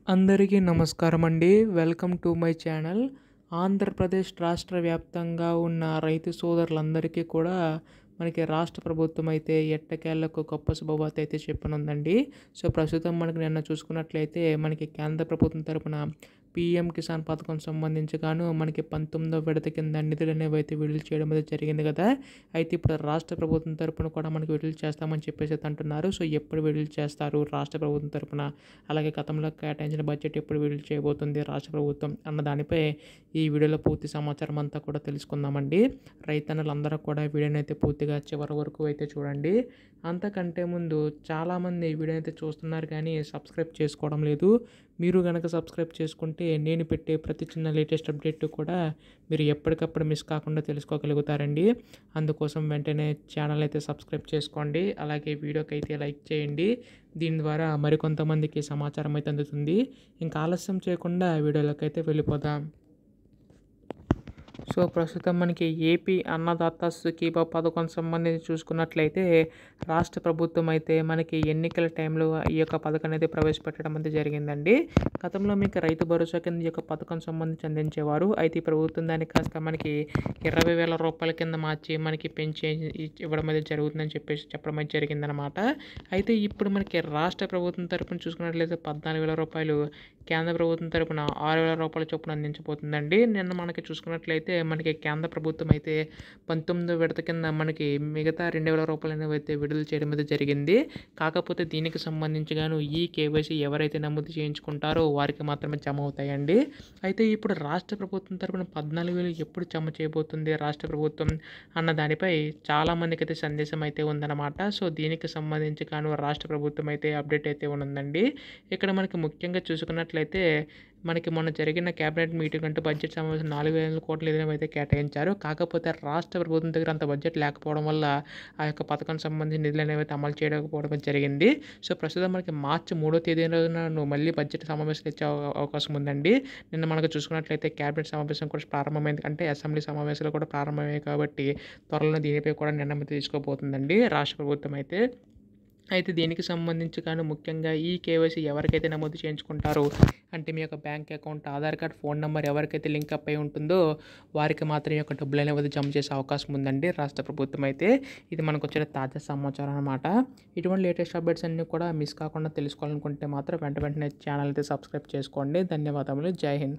అందరికీ నమస్కారం అండి. Welcome to my channel. Andhra Pradesh రాష్ట్ర వ్యాప్తంగా ఉన్న రైతు సోదరులందరికీ కూడా మనకి రాష్ట్ర ప్రభుత్వం అయితే ఎట్టకేలకు గొప్ప శుభవార్త అయితే చెప్పనుందండి. సో, ప్రస్తుతం మనకి నిన్న చూసుకున్నట్లయితే మనకి కేంద్ర ప్రభుత్వం తరపున పీఎం కిసాన్ పథకం సంబంధించి గాను మనకి 19వ విడత కింద నిధులు అనేవి అయితే విడుదల చేయడం అయితే జరిగింది కదా! అయితే ఇప్పుడు రాష్ట్ర ప్రభుత్వం తరపున కూడా మనకి విడుదల చేస్తామని చెప్పేసి అయితే అంటున్నారు. సో, ఎప్పుడు విడుదల చేస్తారు రాష్ట్ర ప్రభుత్వం తరపున? అలాగే గతంలో కేటాయించిన బడ్జెట్ ఎప్పుడు విడుదల చేయబోతుంది రాష్ట్ర ప్రభుత్వం అన్న దానిపై ఈ వీడియోలో పూర్తి సమాచారం అంతా కూడా తెలుసుకుందామండి. రైతన్నలందరూ కూడా వీడియోని అయితే పూర్తిగా చివరి వరకు అయితే చూడండి. అంతకంటే ముందు చాలామంది ఈ వీడియోని అయితే చూస్తున్నారు కానీ సబ్స్క్రైబ్ చేసుకోవడం లేదు. మీరు గనక సబ్స్క్రైబ్ చేసుకుంటే నేను పెట్టే ప్రతి చిన్న లేటెస్ట్ అప్డేట్ కూడా మీరు ఎప్పటికప్పుడు మిస్ కాకుండా తెలుసుకోగలుగుతారండి. అందుకోసం వెంటనే ఛానల్ అయితే సబ్స్క్రైబ్ చేసుకోండి. అలాగే వీడియోకి అయితే లైక్ చేయండి. దీని ద్వారా మరికొంతమందికి సమాచారం అయితే అందుతుంది. ఇంకా ఆలస్యం చేయకుండా వీడియోలోకి అయితే వెళ్ళిపోదాం. సో, ప్రస్తుతం మనకి ఏపీ అన్నదాత సుఖీభవ పథకం సంబంధించి చూసుకున్నట్లయితే రాష్ట్ర ప్రభుత్వం అయితే మనకి ఎన్నికల టైంలో ఈ యొక్క పథకాన్ని అయితే ప్రవేశపెట్టడం అయితే జరిగిందండి. గతంలో మీకు రైతు భరోసా కింద ఈ యొక్క పథకం సంబంధించి అందించేవారు. అయితే ఈ ప్రభుత్వం దాన్ని కాస్త మనకి 20,000 రూపాయల కింద మార్చి మనకి పెంచి ఇవ్వడం అయితే జరుగుతుందని చెప్పేసి చెప్పడం అయితే జరిగిందనమాట. అయితే ఇప్పుడు మనకి రాష్ట్ర ప్రభుత్వం తరపున చూసుకున్నట్లయితే 14,000 రూపాయలు, కేంద్ర ప్రభుత్వం తరపున 6,000 రూపాయల చొప్పున అందించబోతుందండి. నిన్న మనకి చూసుకున్నట్లయితే మనకి కేంద్ర ప్రభుత్వం అయితే 19వ విడత కింద మనకి మిగతా 2,000 రూపాయలు అనేవి అయితే విడుదల చేయడం అయితే జరిగింది. కాకపోతే దీనికి సంబంధించి గాను ఈ కేవైసీ ఎవరైతే నమోదు చేయించుకుంటారో వారికి మాత్రమే జమ అవుతాయండి. అయితే ఇప్పుడు రాష్ట్ర ప్రభుత్వం తరపున 14,000 ఎప్పుడు జమ చేయబోతుంది రాష్ట్ర ప్రభుత్వం అన్న దానిపై చాలామందికి అయితే సందేశం అయితే ఉందన్నమాట. సో, దీనికి సంబంధించి గాను రాష్ట్ర ప్రభుత్వం అయితే అప్డేట్ అయితే ఉందండి. ఇక్కడ మనకి ముఖ్యంగా చూసుకున్నట్లయితే మనకి మొన్న జరిగిన కేబినెట్ మీటింగ్ అంటే బడ్జెట్ సమావేశం 4,000 కోట్ల నిధులు అయితే కేటాయించారు. కాకపోతే రాష్ట్ర ప్రభుత్వం దగ్గర అంత బడ్జెట్ లేకపోవడం వల్ల ఆ యొక్క పథకానికి సంబంధించిన నిధులు అనేవి అయితే అమలు చేయకపోవడం జరిగింది. సో, ప్రస్తుతం మనకి మార్చి 3వ తేదీన మళ్ళీ బడ్జెట్ సమావేశాలు ఇచ్చే అవకాశం ఉందండి. నిన్న మనకు చూసుకున్నట్లయితే కేబినెట్ సమావేశం కూడా ప్రారంభమైంది. అంటే అసెంబ్లీ సమావేశాలు కూడా ప్రారంభమయ్యాయి కాబట్టి త్వరలో దీనిపై కూడా నిర్ణయం తీసుకోబోతుందండి రాష్ట్ర ప్రభుత్వం అయితే. అయితే దీనికి సంబంధించి కానీ ముఖ్యంగా ఈ కేవైసీ ఎవరికైతే నమోదు చేయించుకుంటారో అంటే మీ యొక్క bank account, Aadhaar card, phone number ఎవరికైతే లింక్ అప్ అయి ఉంటుందో వారికి మాత్రం ఈ యొక్క డబ్బులు అనేవి జమ చేసే అవకాశం ఉందండి రాష్ట్ర ప్రభుత్వం అయితే. ఇది మనకు వచ్చిన తాజా సమాచారం అనమాట. ఇటువంటి లేటెస్ట్ అప్డేట్స్ అన్నీ కూడా మిస్ కాకుండా తెలుసుకోవాలనుకుంటే మాత్రం వెంటనే ఛానల్ అయితే సబ్స్క్రైబ్ చేసుకోండి. ధన్యవాదములు. జై హింద్.